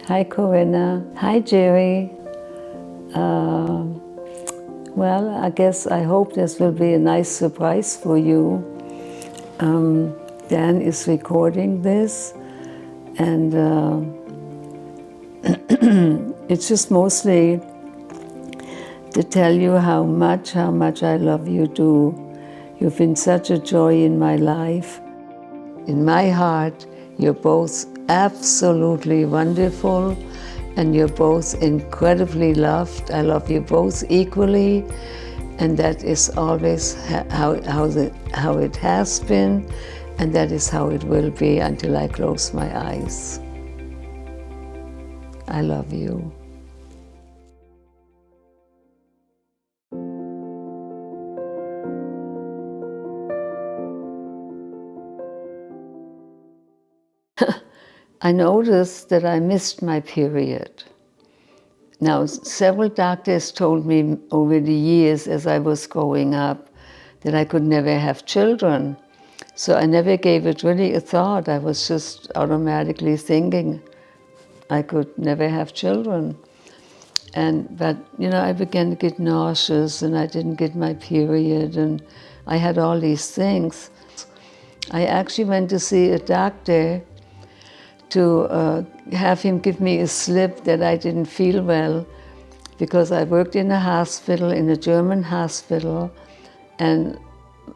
Hi, Corrina. Hi, Jerry. Well, I hope this will be a nice surprise for you. Dan is recording this, and it's just mostly to tell you how much I love you too. You've been such a joy in my life. In my heart, you're both absolutely wonderful, and you're both incredibly loved. I love you both equally, and that is always how it has been, and that is how it will be until I close my eyes. I love you. I noticed that I missed my period. Now, several doctors told me over the years as I was growing up that I could never have children. So I never gave it really a thought. I was just automatically thinking I could never have children. But I began to get nauseous, and I didn't get my period, and I had all these things. I actually went to see a doctor to have him give me a slip that I didn't feel well, because I worked in a hospital, in a German hospital, and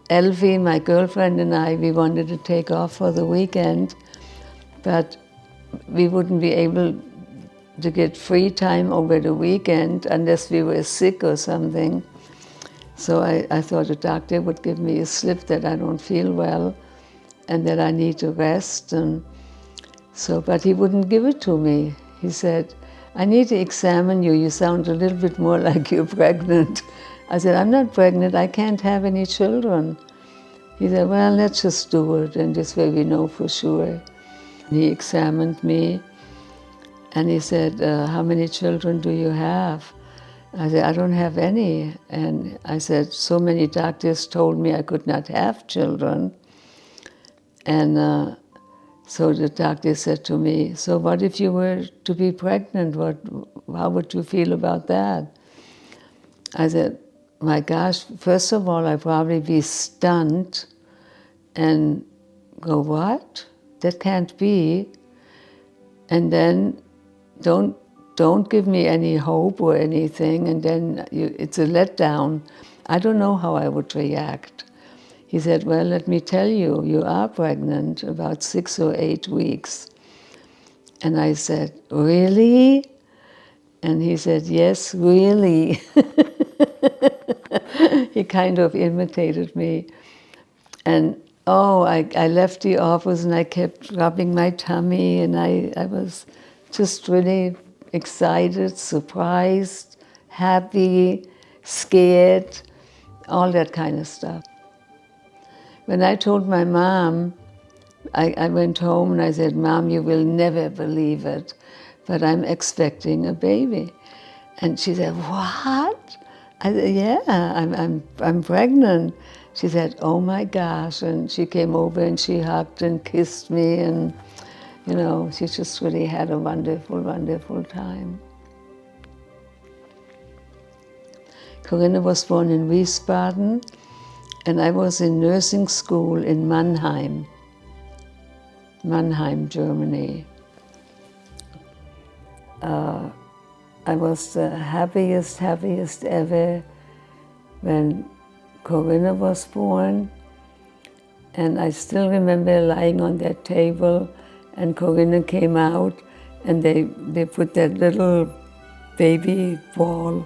Elvie, my girlfriend, and I, we wanted to take off for the weekend, but we wouldn't be able to get free time over the weekend unless we were sick or something. So I thought the doctor would give me a slip that I don't feel well and that I need to rest. But he wouldn't give it to me. He said, I need to examine you. You sound a little bit more like you're pregnant. I said, I'm not pregnant. I can't have any children. He said, well, let's just do it, and this way we know for sure. He examined me, and he said, how many children do you have? I said, I don't have any. And I said, so many doctors told me I could not have children. And so the doctor said to me, so what if you were to be pregnant? How would you feel about that? I said, my gosh, first of all, I'd probably be stunned and go, what? That can't be. And then don't give me any hope or anything, and then it's a letdown. I don't know how I would react. He said, well, let me tell you, you are pregnant, about 6 or 8 weeks. And I said, really? And he said, yes, really. He kind of imitated me. And I left the office, and I kept rubbing my tummy, and I was just really excited, surprised, happy, scared, all that kind of stuff. When I told my mom, I went home and I said, Mom, you will never believe it, but I'm expecting a baby. And she said, what? I said, yeah, I'm pregnant. She said, oh my gosh. And she came over and she hugged and kissed me, and she just really had a wonderful, wonderful time. Corrina was born in Wiesbaden, and I was in nursing school in Mannheim, Germany. I was the happiest ever when Corrina was born. And I still remember lying on that table, and Corrina came out, and they put that little baby ball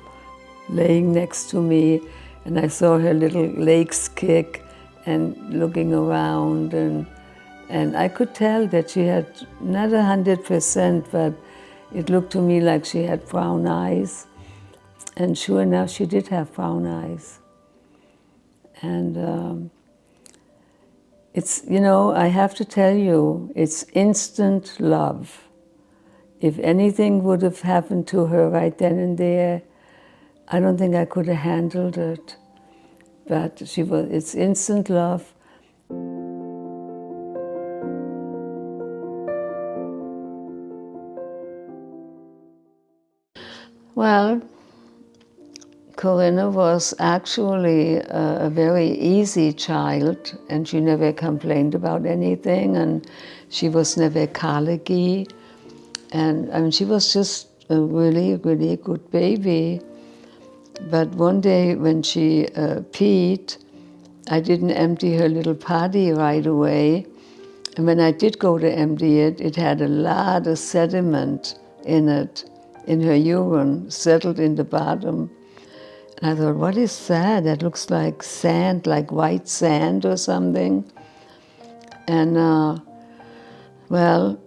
laying next to me, and I saw her little legs kick and looking around, and I could tell that she had not 100%, but it looked to me like she had brown eyes. And sure enough, she did have brown eyes. And it's, I have to tell you, it's instant love. If anything would have happened to her right then and there, I don't think I could have handled it. But it's instant love. Well, Corrina was actually a very easy child, and she never complained about anything, and she was never colicky, and I mean, she was just a really, really good baby. But one day when she peed, I didn't empty her little potty right away, and when I did go to empty it, it had a lot of sediment in it, in her urine, settled in the bottom. And I thought, what is that? That looks like sand, like white sand or something. And well,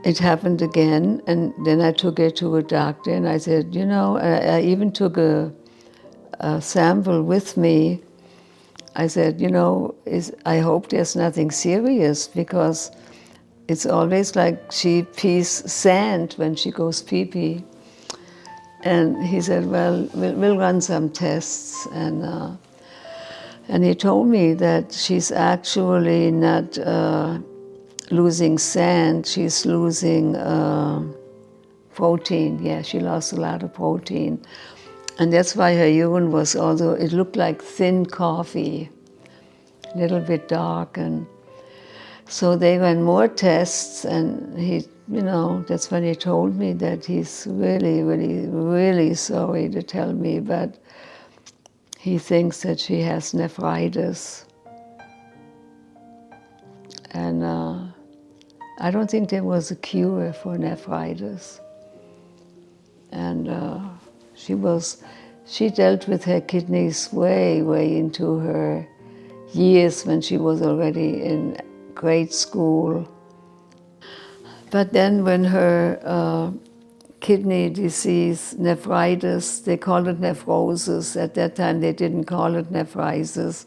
it happened again. And then I took her to a doctor and I said, you know, I even took a sample with me. I said, you know, I hope there's nothing serious because it's always like she pees sand when she goes pee-pee. And he said, well, we'll run some tests. And he told me that she's actually not losing sand, she's losing protein. Yeah, she lost a lot of protein. And that's why her urine was also, it looked like thin coffee, a little bit dark. And so they ran more tests, and he, you know, that's when he told me that he's really, really, really sorry to tell me, but he thinks that she has nephritis. And I don't think there was a cure for nephritis. And she dealt with her kidneys way, way into her years when she was already in grade school. But then when her kidney disease, nephritis, they called it nephrosis. At that time, they didn't call it nephritis.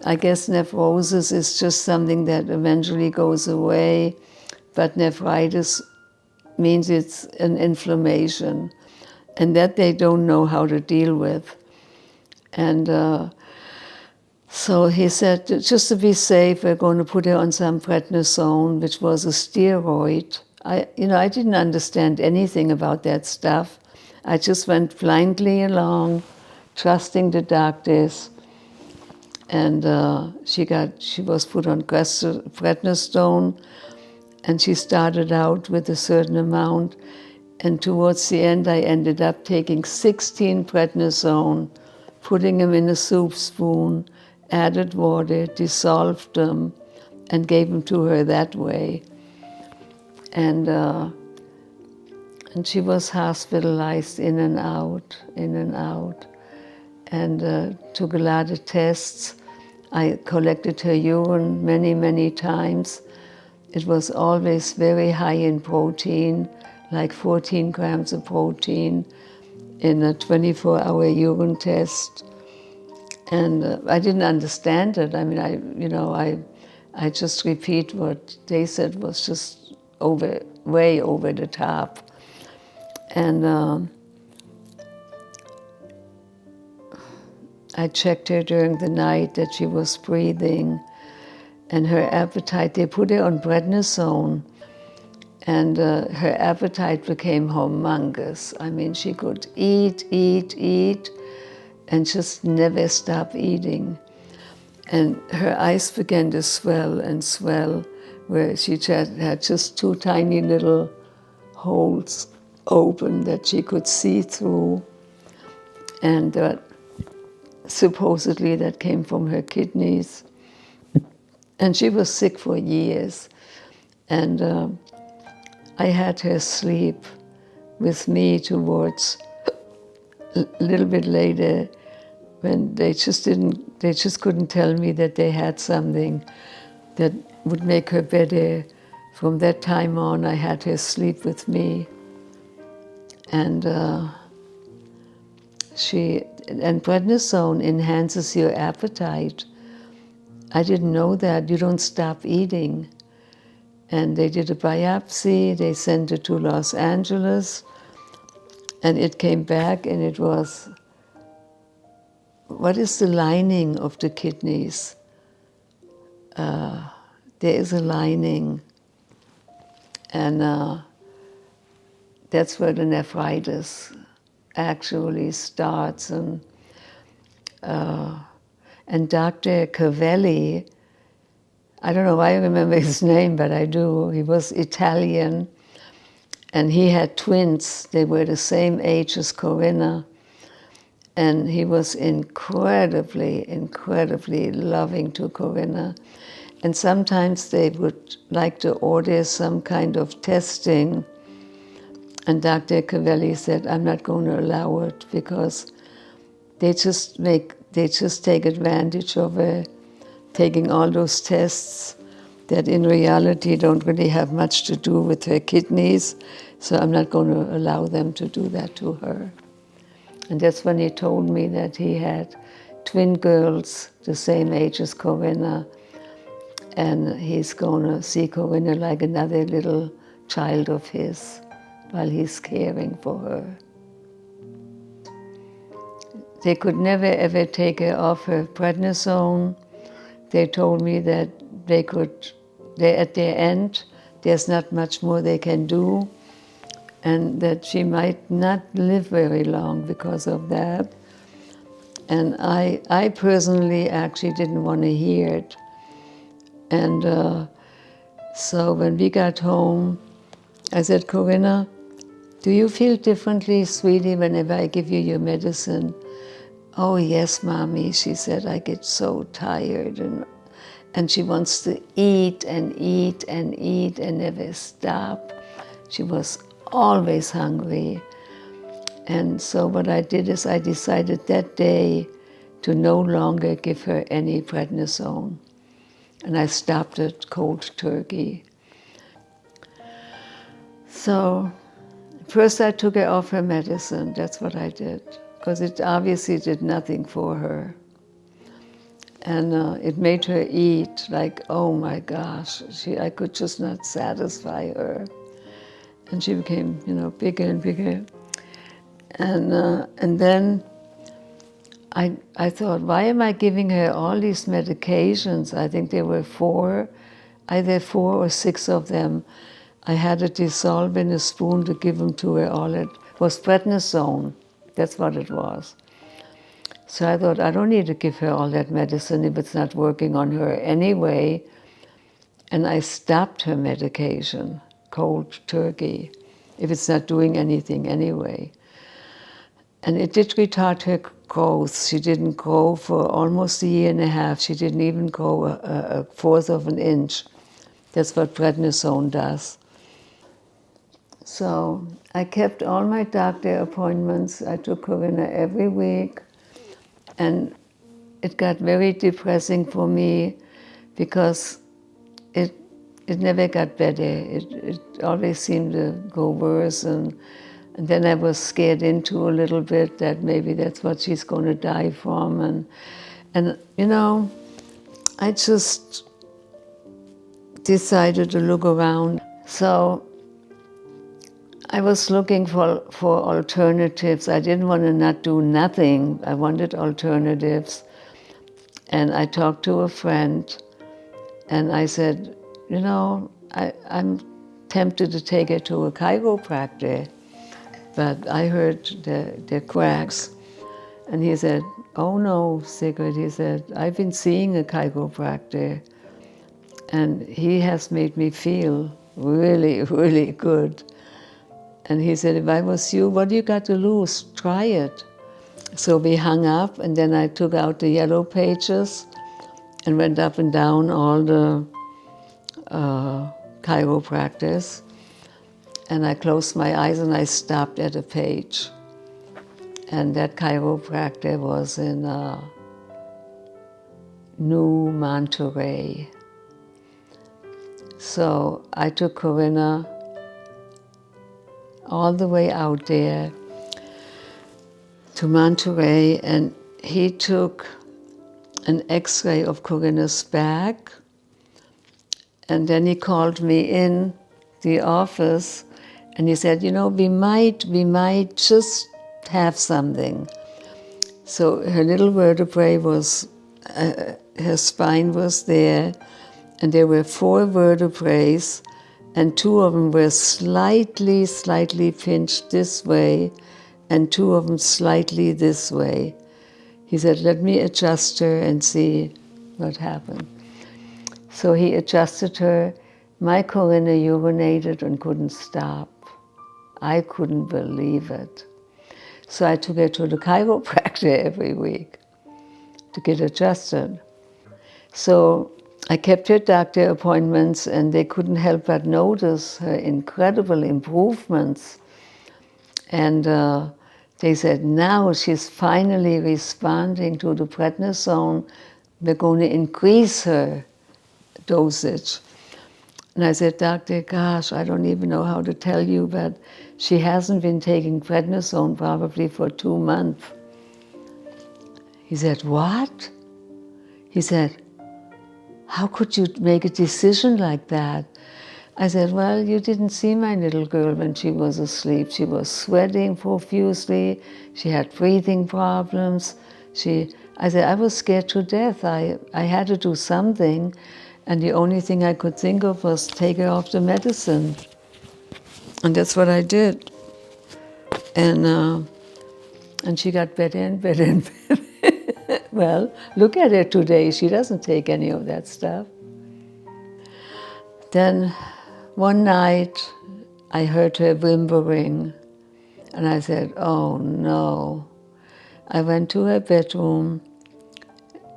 I guess nephrosis is just something that eventually goes away, but nephritis means it's an inflammation, and that they don't know how to deal with. And so he said, just to be safe, we're going to put her on some prednisone, which was a steroid. I didn't understand anything about that stuff. I just went blindly along, trusting the doctors. And she was put on prednisone, and she started out with a certain amount. And towards the end, I ended up taking 16 prednisone, putting them in a soup spoon, added water, dissolved them, and gave them to her that way. And she was hospitalized in and out, and took a lot of tests. I collected her urine many, many times. It was always very high in protein, like 14 grams of protein in a 24-hour urine test. And I didn't understand it. I mean, I just repeat what they said was just way over the top. And I checked her during the night that she was breathing, and her appetite, they put her on prednisone, and her appetite became humongous. I mean, she could eat, and just never stop eating. And her eyes began to swell and swell, where she had just two tiny little holes open that she could see through. And supposedly that came from her kidneys. And she was sick for years. And I had her sleep with me towards a little bit later, when they just couldn't tell me that they had something that would make her better. From that time on, I had her sleep with me. And prednisone enhances your appetite. I didn't know that. You don't stop eating. And they did a biopsy, they sent it to Los Angeles, and it came back, and it was, what is the lining of the kidneys? There is a lining, and that's where the nephritis actually starts. And Dr. Cavelli, I don't know why I remember his name, but I do. He was Italian, and he had twins. They were the same age as Corrina. And he was incredibly, incredibly loving to Corrina. And sometimes they would like to order some kind of testing. And Dr. Cavelli said, I'm not going to allow it because they just take advantage of taking all those tests that in reality don't really have much to do with her kidneys. So I'm not going to allow them to do that to her. And that's when he told me that he had twin girls the same age as Corrina, and he's going to see Corrina like another little child of his while he's caring for her. They could never ever take her off her prednisone. They told me that they're at their end, there's not much more they can do, and that she might not live very long because of that. And I personally actually didn't want to hear it. And so when we got home, I said, Corrina, do you feel differently, sweetie, whenever I give you your medicine? Oh, yes, Mommy, she said, I get so tired. And she wants to eat and eat and eat and never stop. She was always hungry. And so what I did is I decided that day to no longer give her any prednisone. And I stopped it cold turkey. So first I took her off her medicine. That's what I did, because it obviously did nothing for her. And it made her eat like, oh my gosh, I could just not satisfy her. And she became, bigger and bigger. And then I thought, why am I giving her all these medications? I think there were either 4 or 6 of them. I had to dissolve in a spoon to give them to her all. It was prednisone. That's what it was. So I thought, I don't need to give her all that medicine if it's not working on her anyway. And I stopped her medication, cold turkey, if it's not doing anything anyway. And it did retard her growth. She didn't grow for almost a year and a half. She didn't even grow a fourth of an inch. That's what prednisone does. So I kept all my doctor appointments. I took Corrina every week. And it got very depressing for me because it never got better. It always seemed to go worse. And then I was scared into a little bit that maybe that's what she's going to die from. And I just decided to look around. So I was looking for alternatives. I didn't want to not do nothing. I wanted alternatives. And I talked to a friend, and I said, I'm tempted to take her to a chiropractor, but I heard the cracks. And he said, oh no, Sigrid, he said, I've been seeing a chiropractor, and he has made me feel really, really good. And he said, if I was you, what do you got to lose? Try it. So we hung up, and then I took out the yellow pages and went up and down all the chiropractors. And I closed my eyes and I stopped at a page. And that chiropractor was in New Monterey. So I took Corrina all the way out there to Monterey, and he took an x-ray of Corrina's back, and then he called me in the office, and he said, we might just have something. So her little vertebrae was, her spine was there, and there were 4 vertebrae, and 2 of them were slightly pinched this way, and 2 of them slightly this way. He said, let me adjust her and see what happened. So he adjusted her. My Corrina urinated and couldn't stop. I couldn't believe it. So I took her to the chiropractor every week to get adjusted. So I kept her doctor appointments, and they couldn't help but notice her incredible improvements. And they said, now she's finally responding to the prednisone. We're going to increase her dosage. And I said, Doctor, gosh, I don't even know how to tell you, but she hasn't been taking prednisone probably for 2 months. He said, what? He said, how could you make a decision like that? I said, well, you didn't see my little girl when she was asleep. She was sweating profusely. She had breathing problems. I said, I was scared to death. I had to do something. And the only thing I could think of was take her off the medicine. And that's what I did. And she got better and better and better. Well, look at her today. She doesn't take any of that stuff. Then one night, I heard her whimpering, and I said, oh no. I went to her bedroom,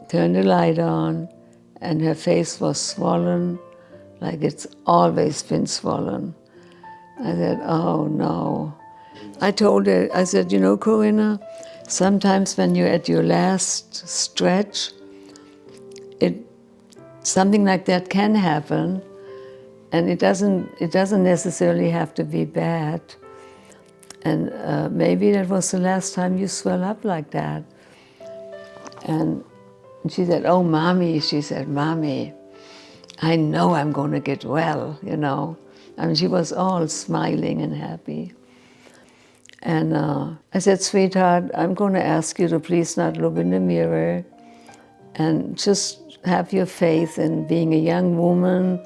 turned the light on, and her face was swollen, like it's always been swollen. I said, oh no. I told her, I said, you know, Corrina, sometimes when you're at your last stretch, something like that can happen, and it doesn't necessarily have to be bad. And maybe that was the last time you swell up like that. And she said, oh, Mommy, she said, Mommy, I know I'm going to get well, you know. I mean, she was all smiling and happy. And I said, sweetheart, I'm going to ask you to please not look in the mirror and just have your faith in being a young woman,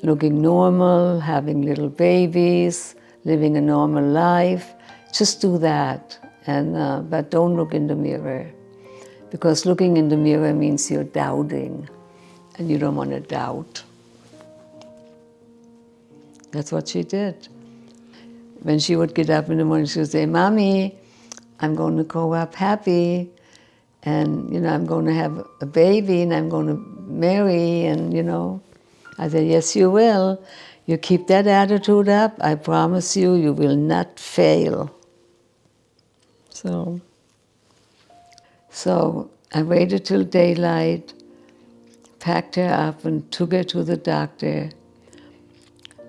looking normal, having little babies, living a normal life. Just do that, and but don't look in the mirror, because looking in the mirror means you're doubting, and you don't want to doubt. That's what she did. When she would get up in the morning, she would say, Mommy, I'm going to grow up happy, and, you know, I'm going to have a baby, and I'm going to marry, and, you know. I said, yes, you will. You keep that attitude up, I promise you, you will not fail. So I waited till daylight, packed her up, and took her to the doctor.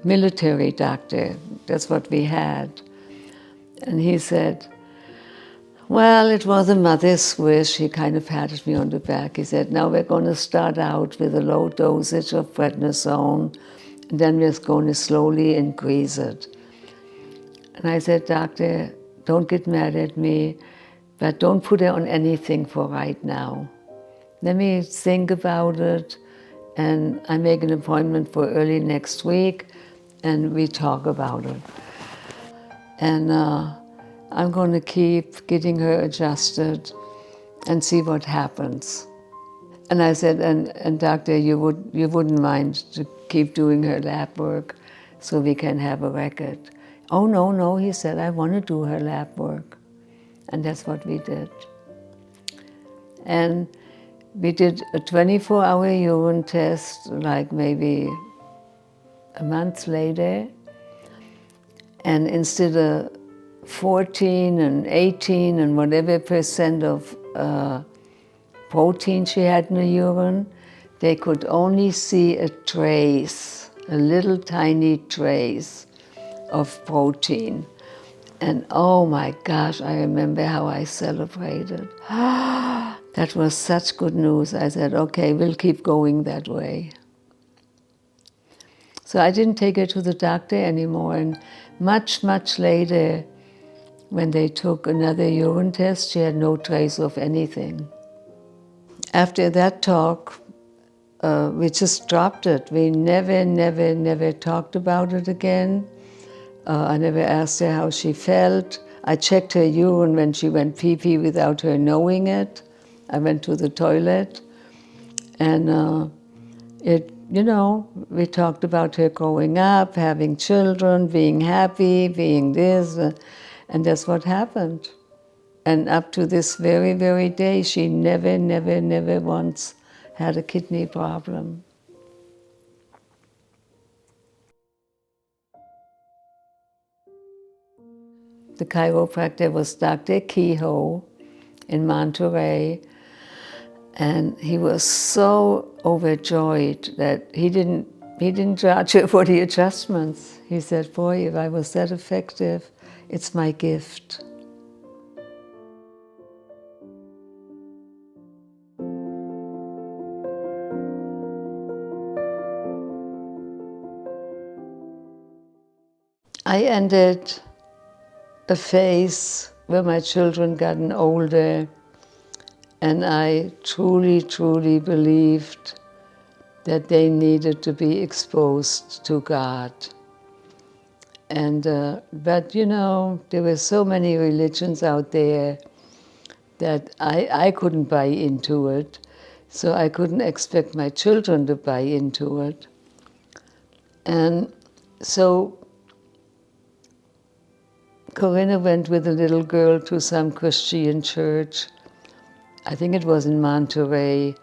Military doctor, that's what we had. And he said, well, it was a mother's wish. He kind of patted me on the back. He said, now we're going to start out with a low dosage of prednisone, and then we're going to slowly increase it. And I said, Doctor, don't get mad at me, but don't put her on anything for right now. Let me think about it, and I make an appointment for early next week, and we talk about it. And I'm going to keep getting her adjusted and see what happens. And I said, and Doctor, you wouldn't mind to keep doing her lab work so we can have a record. Oh, no, he said, I want to do her lab work. And that's what we did. And we did a 24-hour urine test, like maybe a month later. And instead of 14 and 18 and whatever percent of protein she had in the urine, they could only see a trace, a little tiny trace of protein. And oh my gosh, I remember how I celebrated. That was such good news. I said, okay, we'll keep going that way. So I didn't take her to the doctor anymore. And much later, when they took another urine test, she had no trace of anything. After that talk, we just dropped it. We never talked about it again. I never asked her how she felt. I checked her urine when she went pee-pee without her knowing it. I went to the toilet, and we talked about her growing up, having children, being happy, being this, and that's what happened. And up to this very, very day, she never once had a kidney problem. The chiropractor was Dr. Kehoe in Monterey, and he was so overjoyed that he didn't charge her for the adjustments. He said, "Boy, if I was that effective, it's my gift." I ended a phase where my children gotten older, and I truly believed that they needed to be exposed to God. And but there were so many religions out there that I couldn't buy into it, so I couldn't expect my children to buy into it. And so Corrina went with a little girl to some Christian church. I think it was in Monterey.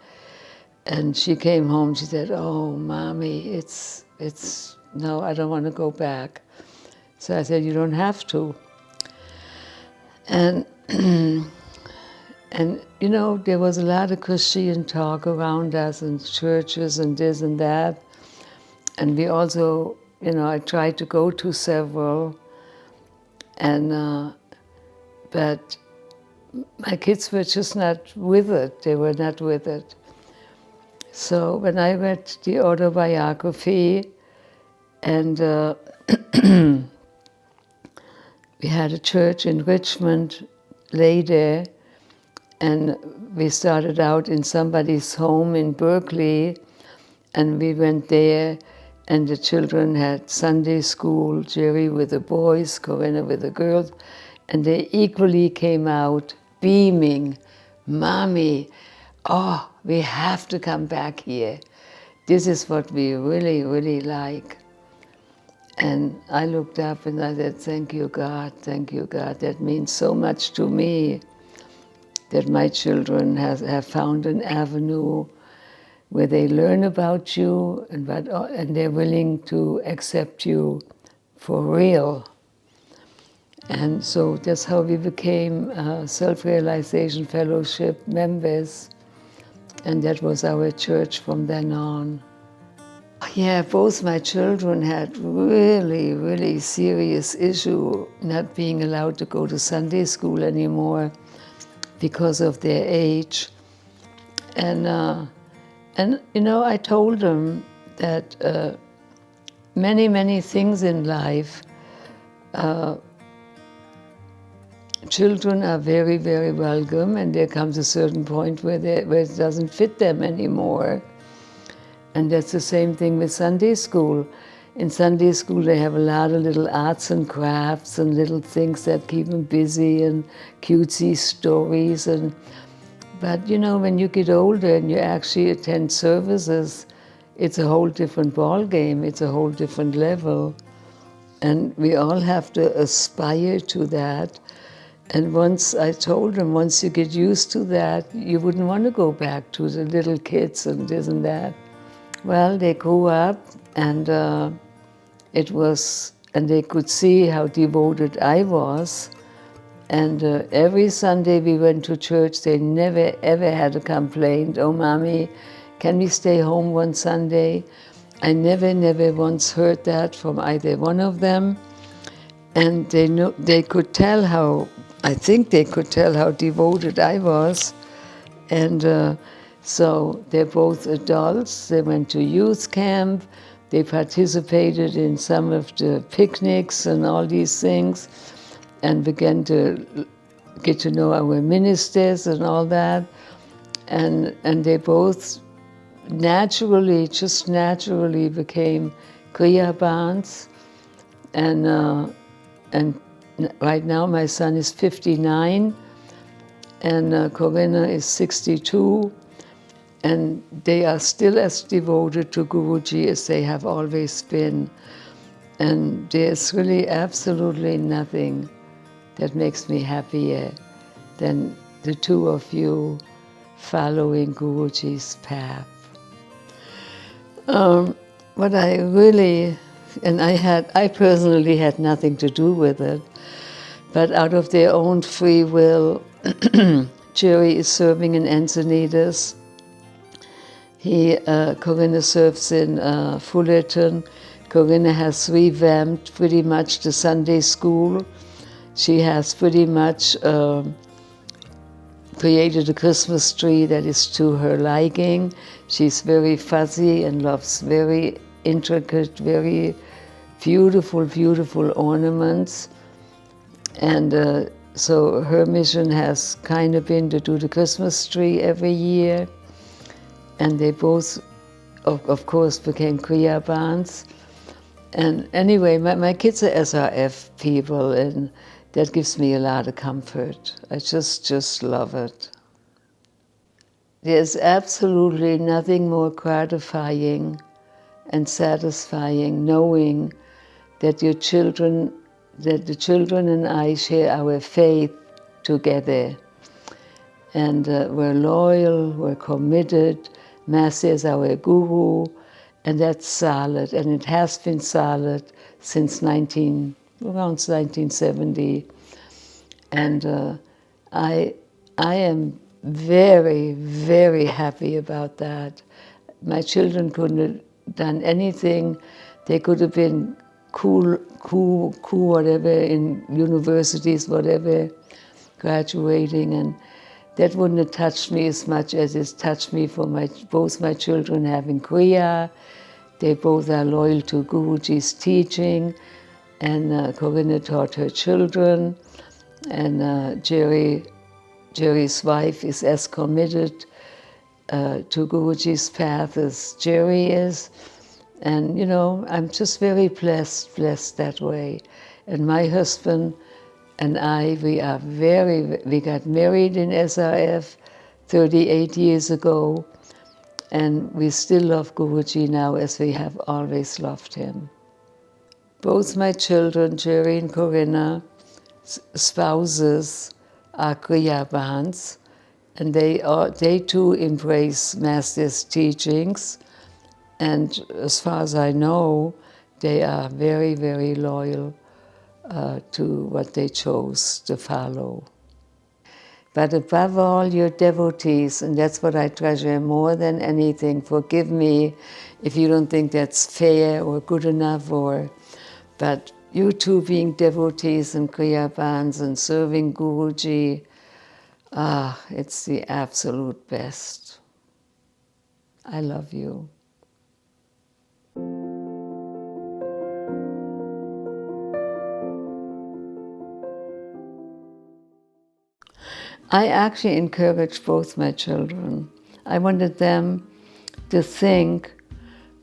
And she came home, she said, "Oh, Mommy, no, I don't want to go back." So I said, "You don't have to." And, and there was a lot of Christian talk around us and churches and this and that. And we also, I tried to go to several. And but my kids were just not with it. They were not with it. So when I read the autobiography, and we had a church in Richmond later, and we started out in somebody's home in Berkeley, and we went there, and the children had Sunday school, Jerry with the boys, Corrina with the girls, and they equally came out beaming, "Mommy, oh, we have to come back here. This is what we really like." And I looked up and I said, "Thank you, God, thank you, God. That means so much to me, that my children have found an avenue where they learn about you and they're willing to accept you for real." And so that's how we became Self-Realization Fellowship members. And that was our church from then on. Yeah, both my children had really serious issue not being allowed to go to Sunday school anymore because of their age. And I told them that many things in life, children are very welcome, and there comes a certain point where it doesn't fit them anymore. And that's the same thing with Sunday school. In Sunday school, they have a lot of little arts and crafts and little things that keep them busy, and cutesy stories. But when you get older and you actually attend services, it's a whole different ball game. It's a whole different level. And we all have to aspire to that. And once I told them, once you get used to that, you wouldn't want to go back to the little kids and this and that. Well, they grew up, and they could see how devoted I was. And every Sunday we went to church. They never ever had a complaint. "Oh, Mommy, can we stay home one Sunday?" I never once heard that from either one of them. And they could tell I think they could tell how devoted I was. And so they're both adults. They went to youth camp. They participated in some of the picnics and all these things, and began to get to know our ministers and all that. And they both naturally, just naturally became Kriya Barnes, and right now my son is 59, and Corrina is 62, and they are still as devoted to Guruji as they have always been. And there's really absolutely nothing that makes me happier than the two of you following Guruji's path. What I really, and I personally had nothing to do with it, but out of their own free will, Jerry is serving in Encinitas. Corrina serves in Fullerton. Corrina has revamped pretty much the Sunday school. She has pretty much created a Christmas tree that is to her liking. She's very fuzzy and loves very intricate, very beautiful, beautiful ornaments. And so her mission has kind of been to do the Christmas tree every year. And they both, of course, became Kriya Barnes. And anyway, my kids are SRF people, and that gives me a lot of comfort. I just love it. There's absolutely nothing more gratifying and satisfying knowing that the children and I share our faith together. And we're loyal, we're committed. Master is our guru, and that's solid, and it has been solid since around 1970. And I am very, very happy about that. My children couldn't have done anything. They could have been cool, whatever, in universities, whatever, graduating, and that wouldn't have touched me as much as it's touched me for both my children having Kriya. They both are loyal to Guruji's teaching, and Corrina taught her children, and Jerry's wife is as committed to Guruji's path as Jerry is. And you know, I'm just very blessed that way. And my husband and I, we got married in SRF 38 years ago, and we still love Guruji now as we have always loved him. Both my children, Jerry and Corrina, spouses are Kriya Barnes, and they too embrace Master's teachings. And as far as I know, they are very, very loyal to what they chose to follow. But above all, your devotees, and that's what I treasure more than anything. Forgive me if you don't think that's fair or good enough, but you two being devotees and Kriya Barnes and serving Guruji, it's the absolute best. I love you. I actually encouraged both my children. I wanted them to think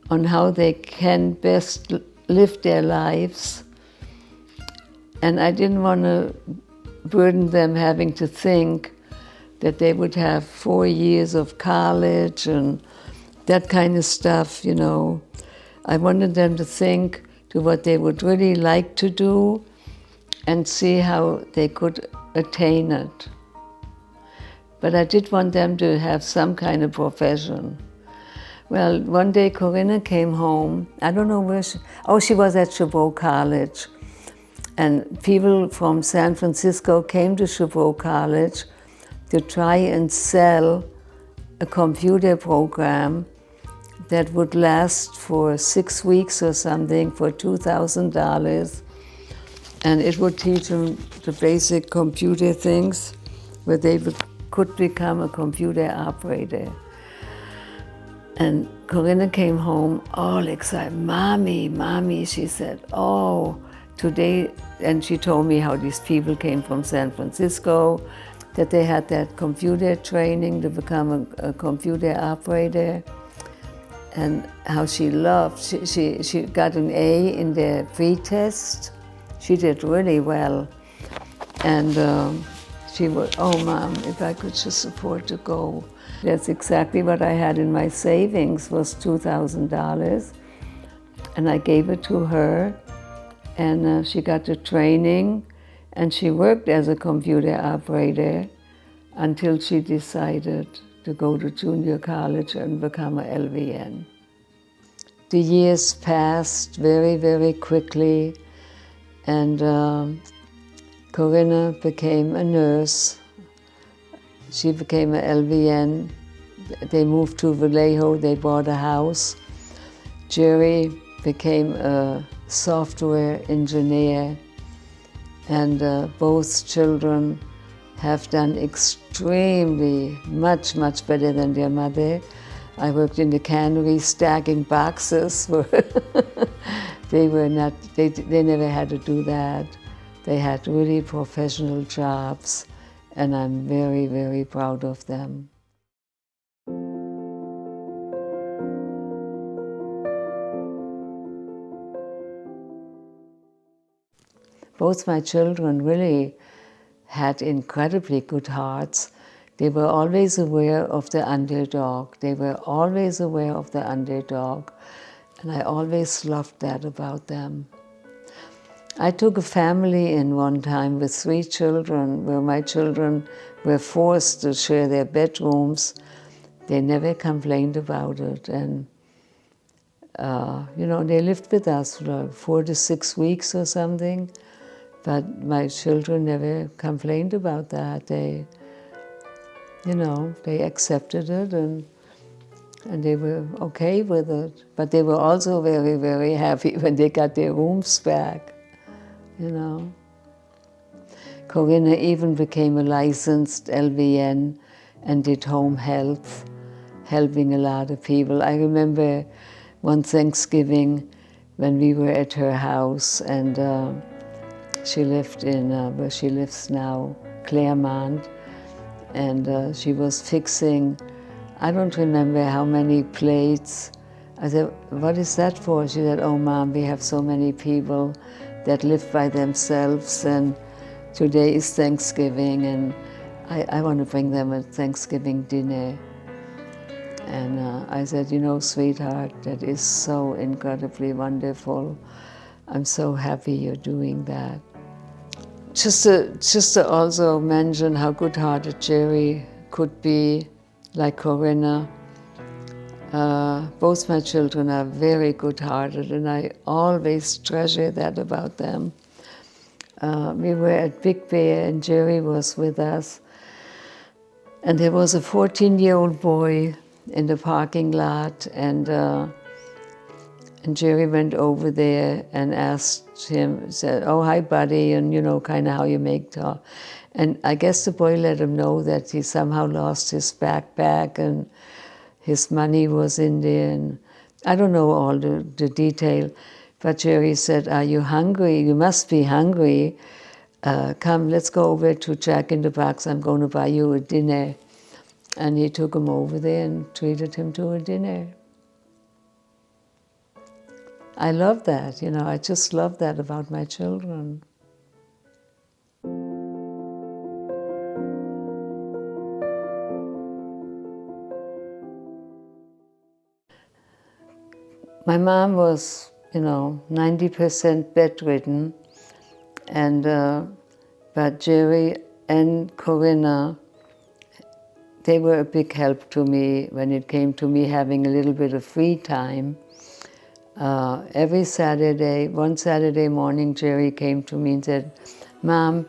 on how they can best live their lives, and I didn't want to burden them having to think that they would have 4 years of college and that kind of stuff, you know. I wanted them to think to what they would really like to do and see how they could attain it. But I did want them to have some kind of profession. Well, one day Corrina came home. I don't know where she was at Chabot College. And people from San Francisco came to Chabot College to try and sell a computer program that would last for 6 weeks or something for $2,000. And it would teach them the basic computer things where they could become a computer operator. And Corrina came home all excited. Mommy, she said, oh, today, and she told me how these people came from San Francisco, that they had that computer training to become a computer operator. and how she loved. She got an A in the pre-test. She did really well. And she would, oh, Mom, if I could just afford to go. That's exactly what I had in my savings, was $2,000. And I gave it to her, and she got the training, and she worked as a computer operator until she decided to go to junior college and become a LVN. The years passed very, very quickly, and Corrina became a nurse. She became a LVN. They moved to Vallejo, they bought a house. Jerry became a software engineer, and both children have done extremely much better than their mother. I worked in the cannery stacking boxes. They never had to do that. They had really professional jobs, and I'm very, very proud of them. Both my children really had incredibly good hearts. They were always aware of the underdog. They were always aware of the underdog, and I always loved that about them. I took a family in one time with 3 children, where my children were forced to share their bedrooms. They never complained about it, and you know, they lived with us for 4 to 6 weeks or something. But my children never complained about that. They, you know, they accepted it, and they were okay with it. But they were also very, very happy when they got their rooms back, you know. Corrina even became a licensed LVN and did home health, helping a lot of people. I remember one Thanksgiving when we were at her house, and she lived in where she lives now, Claremont, and she was fixing, I don't remember how many plates. I said, what is that for? She said, oh, Mom, we have so many people that live by themselves, and today is Thanksgiving, and I want to bring them a Thanksgiving dinner. And I said, you know, sweetheart, that is so incredibly wonderful. I'm so happy you're doing that. Just to also mention how good-hearted Jerry could be, like Corrina. Both my children are very good-hearted, and I always treasure that about them. We were at Big Bear, and Jerry was with us. And there was a 14-year-old boy in the parking lot, and Jerry went over there and asked him, said, oh, hi, buddy, and you know, kind of how you make talk. And I guess the boy let him know that he somehow lost his backpack and his money was in there. And I don't know all the detail, but Jerry said, are you hungry? You must be hungry. Come, let's go over to Jack in the Box. I'm going to buy you a dinner. And he took him over there and treated him to a dinner. I love that, you know, I just love that about my children. My mom was, you know, 90% bedridden, and but Jerry and Corrina, they were a big help to me when it came to me having a little bit of free time. Every Saturday, one Saturday morning, Jerry came to me and said, Mom,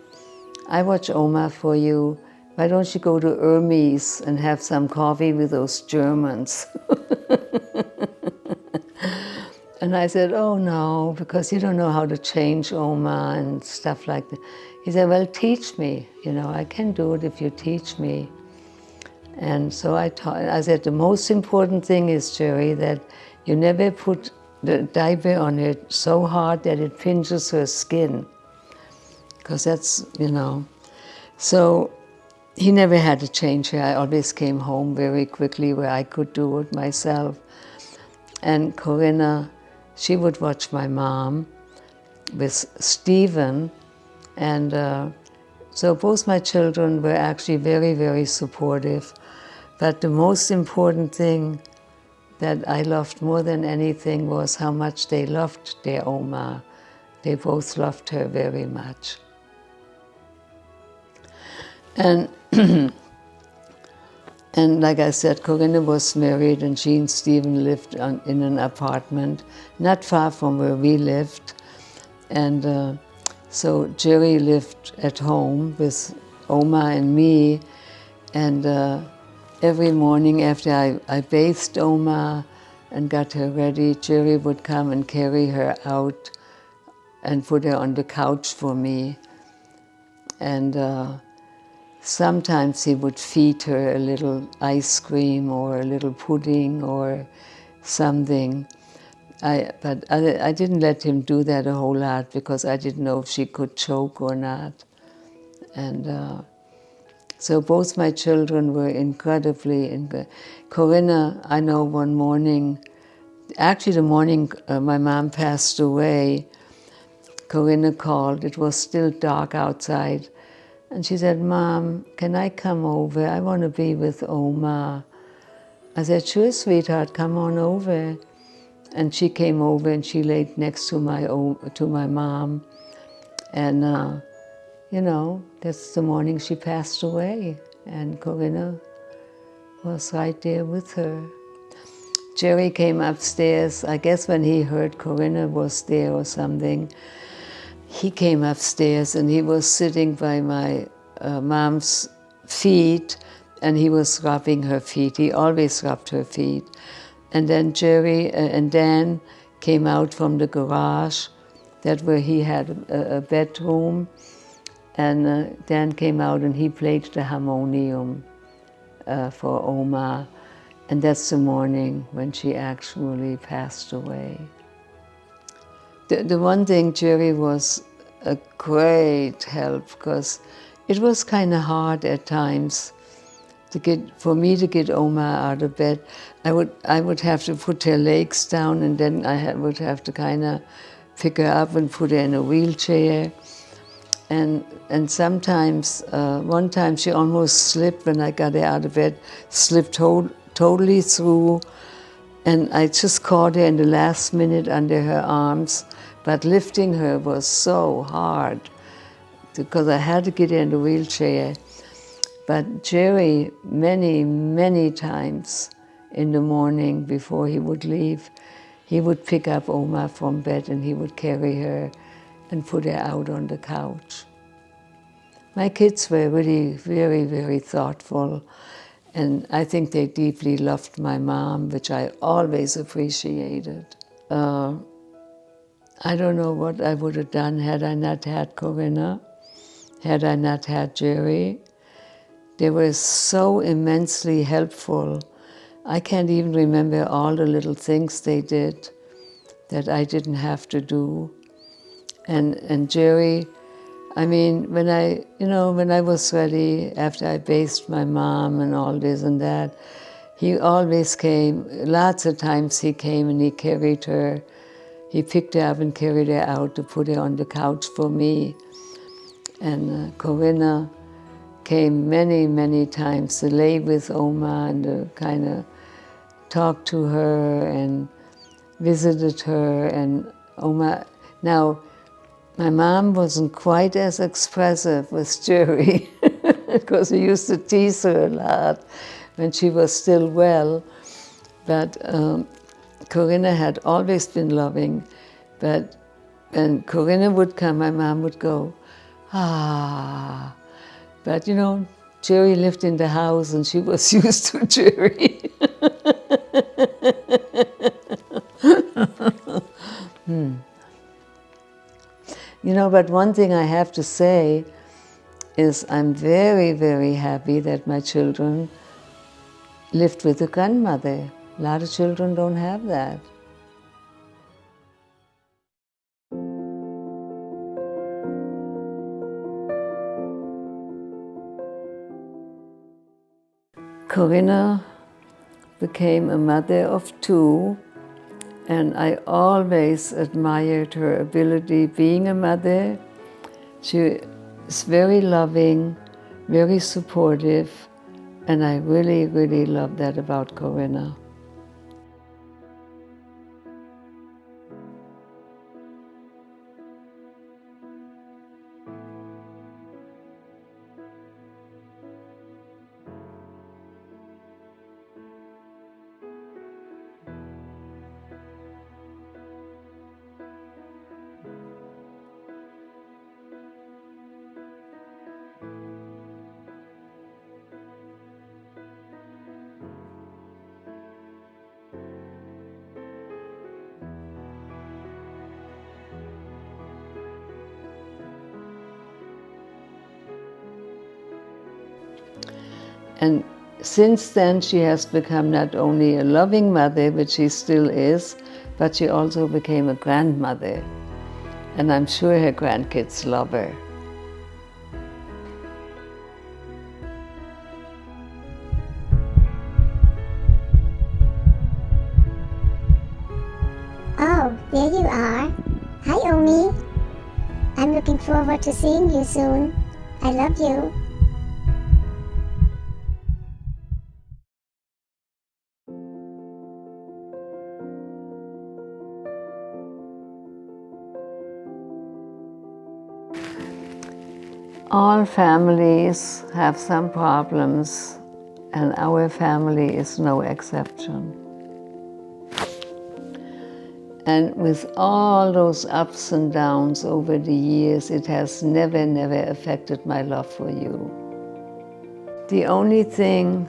I watch Oma for you. Why don't you go to Hermes and have some coffee with those Germans? And I said, oh no, because you don't know how to change Oma and stuff like that. He said, well, teach me. You know, I can do it if you teach me. And so I said, the most important thing is, Jerry, that you never put the diaper on her so hard that it pinches her skin, because that's, you know. So he never had to change her. I always came home very quickly where I could do it myself. And Corrina, she would watch my mom with Stephen, and so both my children were actually very, very supportive. But the most important thing that I loved more than anything was how much they loved their Oma. They both loved her very much. And and like I said, Corrina was married and she and Stephen lived in an apartment not far from where we lived. And so Jerry lived at home with Oma and me, and every morning after I bathed Oma and got her ready, Jerry would come and carry her out and put her on the couch for me. And sometimes he would feed her a little ice cream or a little pudding or something. But I didn't let him do that a whole lot because I didn't know if she could choke or not. And so both my children were incredibly. Corrina, I know one morning, actually the morning my mom passed away, Corrina called. It was still dark outside. And she said, "Mom, can I come over? I want to be with Oma." I said, "Sure, sweetheart, come on over." And she came over and she laid next to my mom. And, you know, that's the morning she passed away. And Corrina was right there with her. Jerry came upstairs, I guess when he heard Corrina was there or something. He came upstairs and he was sitting by my mom's feet and he was rubbing her feet. He always rubbed her feet. And then Jerry and Dan came out from the garage, that where he had a bedroom. And Dan came out and he played the harmonium for Oma. And that's the morning when she actually passed away. The one thing, Jerry was a great help because it was kind of hard at times for me to get Oma out of bed. I would have to put her legs down and then would have to kind of pick her up and put her in a wheelchair. And sometimes, one time she almost slipped when I got her out of bed, slipped totally through. And I just caught her in the last minute under her arms, but lifting her was so hard because I had to get her in the wheelchair. But Jerry, many, many times in the morning before he would leave, he would pick up Oma from bed and he would carry her and put her out on the couch. My kids were really very, very thoughtful. And I think they deeply loved my mom, which I always appreciated. I don't know what I would have done had I not had Corrina, had I not had Jerry. They were so immensely helpful. I can't even remember all the little things they did that I didn't have to do. And Jerry, I mean, when I was ready, after I bathed my mom and all this and that, he always came. Lots of times he came and he carried her. He picked her up and carried her out to put her on the couch for me. And Corrina came many, many times to lay with Oma and to kind of talk to her and visited her. And Oma, now, my mom wasn't quite as expressive with Jerry because we used to tease her a lot when she was still well. But Corrina had always been loving. But when Corrina would come, my mom would go, "Ah." But you know, Jerry lived in the house and she was used to Jerry. You know, but one thing I have to say is I'm very, very happy that my children lived with a grandmother. A lot of children don't have that. Corrina became a mother of two And I always admired her ability being a mother. She is very loving, very supportive, and I really, really love that about Corrina. And since then, she has become not only a loving mother, which she still is, but she also became a grandmother. And I'm sure her grandkids love her. Oh, there you are. Hi, Omi. I'm looking forward to seeing you soon. I love you. All families have some problems, and our family is no exception. And with all those ups and downs over the years, it has never, never affected my love for you. The only thing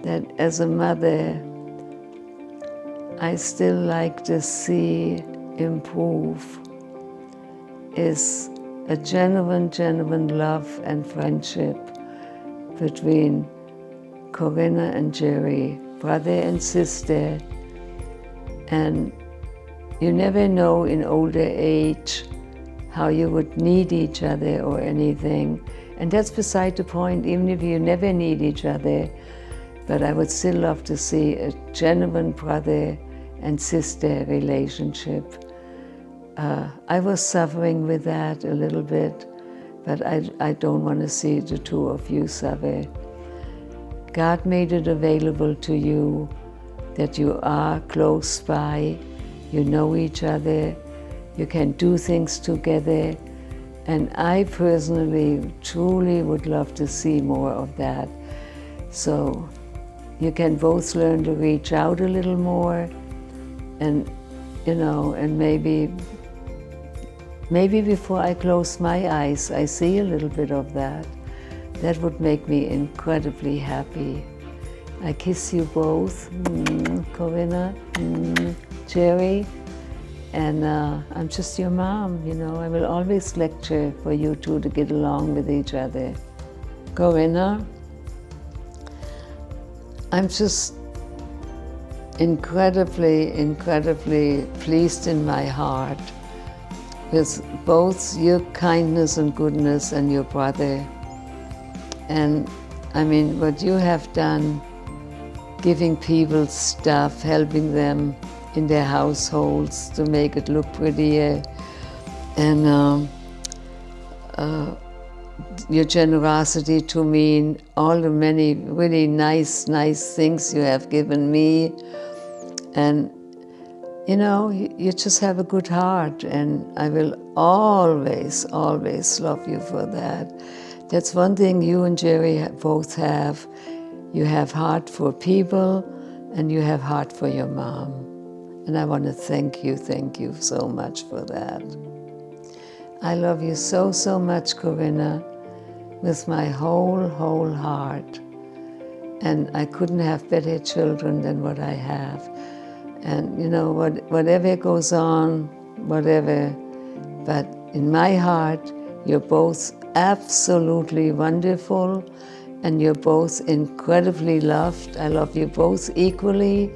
that as a mother I still like to see improve is a genuine love and friendship between Corrina and Jerry, brother and sister. And you never know in older age how you would need each other or anything. And that's beside the point, even if you never need each other. But I would still love to see a genuine brother and sister relationship. I was suffering with that a little bit, but I don't want to see the two of you suffer. God made it available to you that you are close by, you know each other, you can do things together, and I personally truly would love to see more of that. So you can both learn to reach out a little more, and and maybe before I close my eyes, I see a little bit of that. That would make me incredibly happy. I kiss you both, Corrina, Jerry, and I'm just your mom, I will always lecture for you two to get along with each other. Corrina, I'm just incredibly, incredibly pleased in my heart with both your kindness and goodness and your brother. And I mean, what you have done, giving people stuff, helping them in their households to make it look prettier, and your generosity to me, all the many really nice things you have given me. And you just have a good heart, and I will always, always love you for that. That's one thing you and Jerry both have. You have heart for people, and you have heart for your mom. And I want to thank you so much for that. I love you so, so much, Corrina, with my whole heart. And I couldn't have better children than what I have. And whatever goes on, whatever, but in my heart, you're both absolutely wonderful, and you're both incredibly loved. I love you both equally,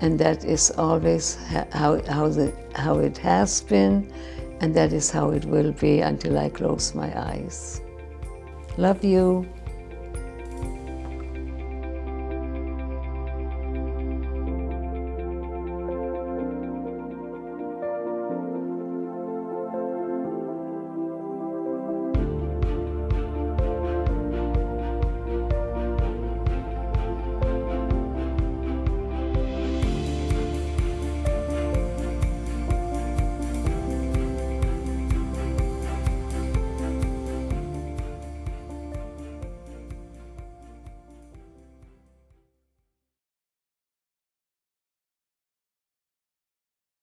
and that is always how it has been, and that is how it will be until I close my eyes. Love you.